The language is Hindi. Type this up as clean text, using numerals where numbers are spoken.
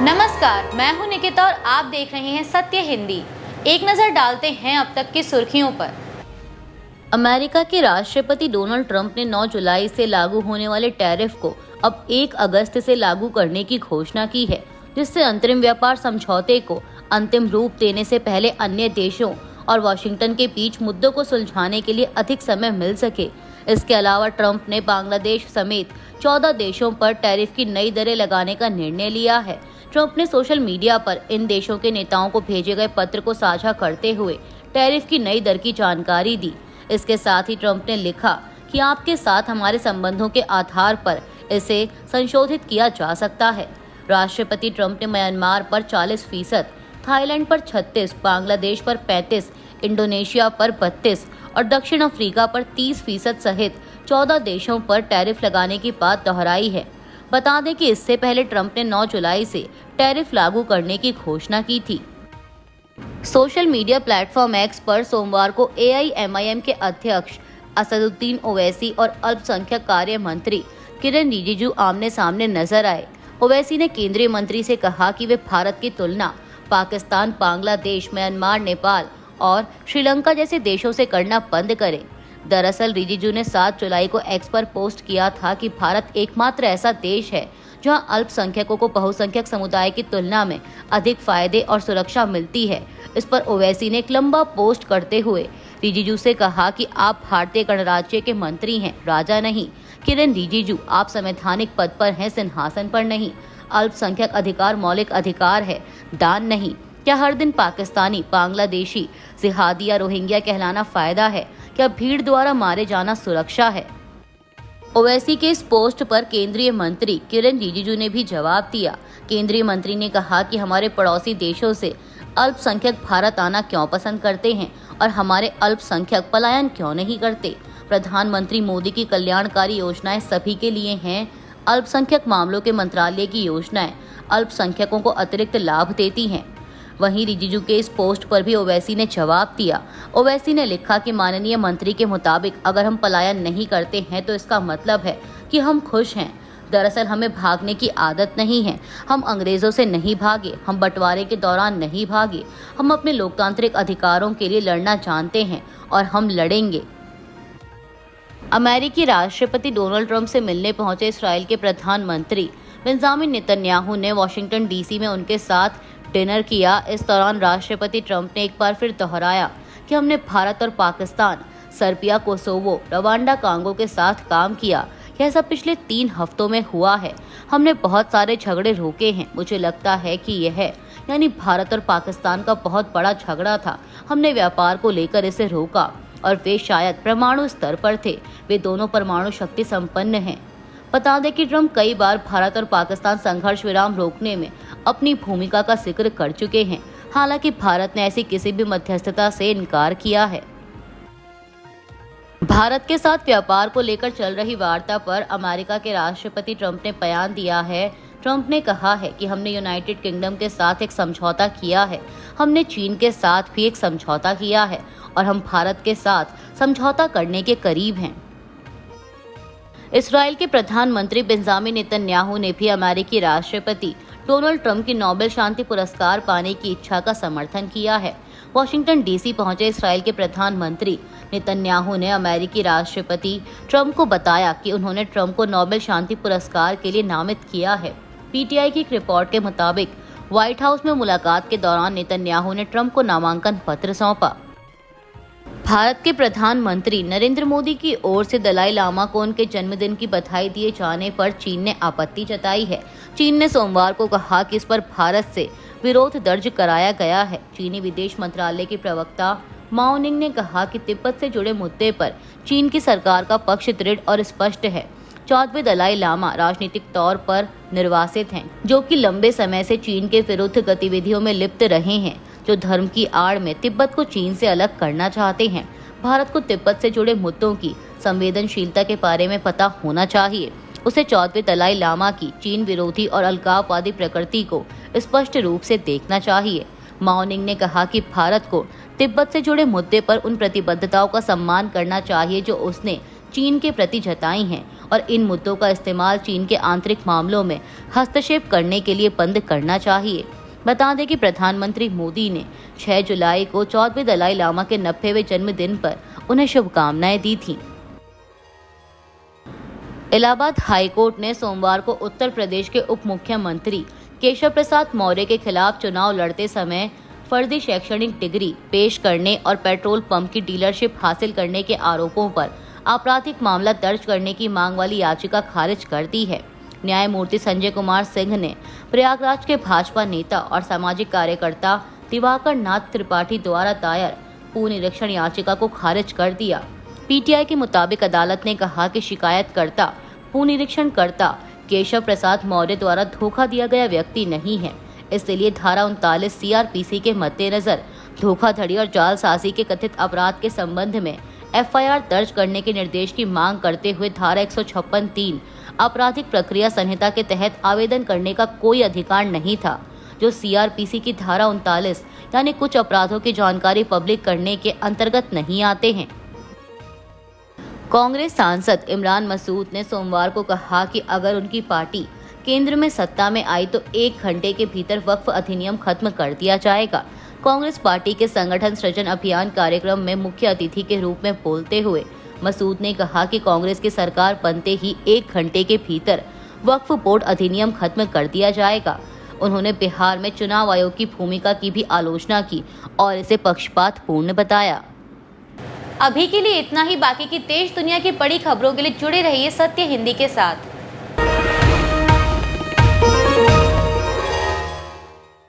नमस्कार, मैं हूं निकिता और आप देख रहे हैं सत्य हिंदी। एक नजर डालते हैं अब तक की सुर्खियों पर। अमेरिका के राष्ट्रपति डोनाल्ड ट्रंप ने 9 जुलाई से लागू होने वाले टैरिफ को अब 1 अगस्त से लागू करने की घोषणा की है, जिससे अंतरिम व्यापार समझौते को अंतिम रूप देने से पहले अन्य देशों और वॉशिंगटन के बीच मुद्दों को सुलझाने के लिए अधिक समय मिल सके। इसके अलावा ट्रंप ने बांग्लादेश समेत 14 देशों पर टैरिफ की नई दरें लगाने का निर्णय लिया है। ट्रंप ने सोशल मीडिया पर इन देशों के नेताओं को भेजे गए पत्र को साझा करते हुए टैरिफ की नई दर की जानकारी दी। इसके साथ ही ट्रंप ने लिखा कि आपके साथ हमारे संबंधों के आधार पर इसे संशोधित किया जा सकता है। राष्ट्रपति ट्रंप ने म्यांमार पर 40%, थाईलैंड पर 36%, बांग्लादेश पर 35%, इंडोनेशिया पर 32% और दक्षिण अफ्रीका पर 30% सहित 14 देशों पर टैरिफ लगाने की बात दोहराई है। बता दें कि इससे पहले ट्रंप ने 9 जुलाई से टैरिफ लागू करने की घोषणा की थी। सोशल मीडिया प्लेटफॉर्म एक्स पर सोमवार को AIMIM के अध्यक्ष असदुद्दीन ओवैसी और अल्पसंख्यक कार्य मंत्री किरेन रिजिजू आमने सामने नजर आए। ओवैसी ने केंद्रीय मंत्री से कहा कि वे भारत की तुलना पाकिस्तान, बांग्लादेश, म्यांमार, नेपाल और श्रीलंका जैसे देशों से करना बंद करें। दरअसल रिजिजू ने 7 जुलाई को एक्स पर पोस्ट किया था कि भारत एकमात्र ऐसा देश है जहां अल्पसंख्यकों को बहुसंख्यक समुदाय की तुलना में अधिक फायदे और सुरक्षा मिलती है। इस पर ओवैसी ने एक लंबा पोस्ट करते हुए रिजिजू से कहा कि आप भारतीय गणराज्य के मंत्री हैं, राजा नहीं। किरेन रिजिजू, आप संवैधानिक पद पर हैं, सिंहासन पर नहीं। अल्पसंख्यक अधिकार मौलिक अधिकार है, दान नहीं। क्या हर दिन पाकिस्तानी, बांग्लादेशी, जिहादी या रोहिंग्या कहलाना फायदा है? क्या भीड़ द्वारा मारे जाना सुरक्षा है? ओवैसी के इस पोस्ट पर केंद्रीय मंत्री किरेन रिजिजू ने भी जवाब दिया। केंद्रीय मंत्री ने कहा कि हमारे पड़ोसी देशों से अल्पसंख्यक भारत आना क्यों पसंद करते हैं और हमारे अल्पसंख्यक पलायन क्यों नहीं करते। प्रधानमंत्री मोदी की कल्याणकारी योजनाएं सभी के लिए हैं। अल्पसंख्यक मामलों के मंत्रालय की योजनाएं अल्पसंख्यकों को अतिरिक्त लाभ देती हैं। वहीं रिजिजू के इस पोस्ट पर भी ओवैसी ने जवाब दिया। ओवैसी ने लिखा कि माननीय मंत्री के मुताबिक अगर हम पलायन नहीं करते हैं तो इसका मतलब है कि हम खुश हैं। दरअसल हमें भागने की आदत नहीं है। हम अंग्रेजों से नहीं भागे, हम बंटवारे के दौरान नहीं भागे। हम अपने लोकतांत्रिक अधिकारों के लिए लड़ना जानते हैं और हम लड़ेंगे। अमेरिकी राष्ट्रपति डोनाल्ड ट्रंप से मिलने पहुंचे इस्राएल के प्रधानमंत्री बेंजामिन नेतन्याहू ने वाशिंगटन DC में उनके साथ डिनर किया। इस दौरान राष्ट्रपति ट्रंप ने एक बार फिर दोहराया कि हमने भारत और Pakistan, Serbia, Kosovo, Rwanda, Congo के साथ काम किया। यह सब पिछले 3 हफ्तों में हुआ है। हमने बहुत सारे झगड़े रोके हैं। मुझे लगता है कि यह यानी भारत और पाकिस्तान का बहुत बड़ा झगड़ा था। हमने व्यापार को लेकर इसे रोका और वे शायद परमाणु स्तर पर थे। वे दोनों परमाणु शक्ति संपन्न हैं। बता दें कि ट्रंप कई बार भारत और पाकिस्तान संघर्ष विराम रोकने में अपनी भूमिका का जिक्र कर चुके हैं। हालांकि भारत ने ऐसी किसी भी मध्यस्थता से इनकार किया है। भारत के साथ व्यापार को लेकर चल रही वार्ता पर अमेरिका के राष्ट्रपति ट्रंप ने बयान दिया है। ट्रंप ने कहा है कि हमने यूनाइटेड किंगडम के साथ एक समझौता किया है, हमने चीन के साथ भी एक समझौता किया है और हम भारत के साथ समझौता करने के करीब हैं। इस्राएल के प्रधानमंत्री बेंजामिन नेतन्याहू ने भी अमेरिकी राष्ट्रपति डोनाल्ड ट्रंप की नोबेल शांति पुरस्कार पाने की इच्छा का समर्थन किया है। वाशिंगटन DC पहुंचे इस्राएल के प्रधानमंत्री नेतन्याहू ने अमेरिकी राष्ट्रपति ट्रंप को बताया कि उन्होंने ट्रंप को नोबेल शांति पुरस्कार के लिए नामित किया है। PTI की एक रिपोर्ट के मुताबिक व्हाइट हाउस में मुलाकात के दौरान नेतन्याहू ने ट्रंप को नामांकन पत्र सौंपा। भारत के प्रधानमंत्री नरेंद्र मोदी की ओर से दलाई लामा को उनके जन्मदिन की बधाई दिए जाने पर चीन ने आपत्ति जताई है। चीन ने सोमवार को कहा कि इस पर भारत से विरोध दर्ज कराया गया है। चीनी विदेश मंत्रालय के प्रवक्ता माओ निंग ने कहा कि तिब्बत से जुड़े मुद्दे पर चीन की सरकार का पक्ष दृढ़ और स्पष्ट है। 14वें दलाई लामा राजनीतिक तौर पर निर्वासित हैं, जो कि लंबे समय से चीन के विरुद्ध गतिविधियों में लिप्त रहे हैं, जो धर्म की आड़ में तिब्बत को चीन से अलग करना चाहते हैं। भारत को तिब्बत से जुड़े मुद्दों की संवेदनशीलता के बारे में पता होना चाहिए। उसे 14वें दलाई लामा की चीन विरोधी और अलगाववादी प्रकृति को स्पष्ट रूप से देखना चाहिए। माओ निंग ने कहा कि भारत को तिब्बत से जुड़े मुद्दे पर उन प्रतिबद्धताओं का सम्मान करना चाहिए जो उसने चीन के प्रति जताई हैं और इन मुद्दों का इस्तेमाल चीन के आंतरिक मामलों में हस्तक्षेप करने के लिए बंद करना चाहिए। बता दें कि प्रधानमंत्री मोदी ने 6 जुलाई को 14वें दलाई लामा के 90वें जन्मदिन पर उन्हें शुभकामनाएं दी थीं। इलाहाबाद हाईकोर्ट ने सोमवार को उत्तर प्रदेश के उप मुख्यमंत्री केशव प्रसाद मौर्य के खिलाफ चुनाव लड़ते समय फर्जी शैक्षणिक डिग्री पेश करने और पेट्रोल पंप की डीलरशिप हासिल करने के आरोपों पर आपराधिक मामला दर्ज करने की मांग वाली याचिका खारिज कर दी है। न्यायमूर्ति संजय कुमार सिंह ने प्रयागराज के भाजपा नेता और सामाजिक कार्यकर्ता दिवाकर नाथ त्रिपाठी द्वारा दायर पुनरीक्षण याचिका को खारिज कर दिया। पीटीआई के मुताबिक अदालत ने कहा कि शिकायतकर्ता पुनरीक्षणकर्ता केशव प्रसाद मौर्य द्वारा धोखा दिया गया व्यक्ति नहीं है, इसलिए धारा 39 सीआरपीसी के मद्देनजर धोखाधड़ी और जालसाजी के कथित अपराध के संबंध में एफआईआर दर्ज करने के निर्देश की मांग करते हुए धारा 156(3) आपराधिक प्रक्रिया संहिता के तहत आवेदन करने का कोई अधिकार नहीं था, जो सीआरपीसी की धारा 39 यानी कुछ अपराधों की जानकारी पब्लिक करने के अंतर्गत नहीं आते हैं। कांग्रेस सांसद इमरान मसूद ने सोमवार को कहा कि अगर उनकी पार्टी केंद्र में सत्ता में आई तो 1 घंटे के भीतर वक्फ अधिनियम खत्म कर दिया जाएगा। कांग्रेस पार्टी के संगठन सृजन अभियान कार्यक्रम में मुख्य अतिथि के रूप में बोलते हुए मसूद ने कहा कि कांग्रेस की सरकार बनते ही 1 घंटे के भीतर वक्फ बोर्ड अधिनियम खत्म कर दिया जाएगा। उन्होंने बिहार में चुनाव आयोग की भूमिका की भी आलोचना की और इसे पक्षपातपूर्ण बताया। अभी के लिए इतना ही। बाकी की देश दुनिया की बड़ी खबरों के लिए जुड़े रहिए सत्य हिंदी के साथ।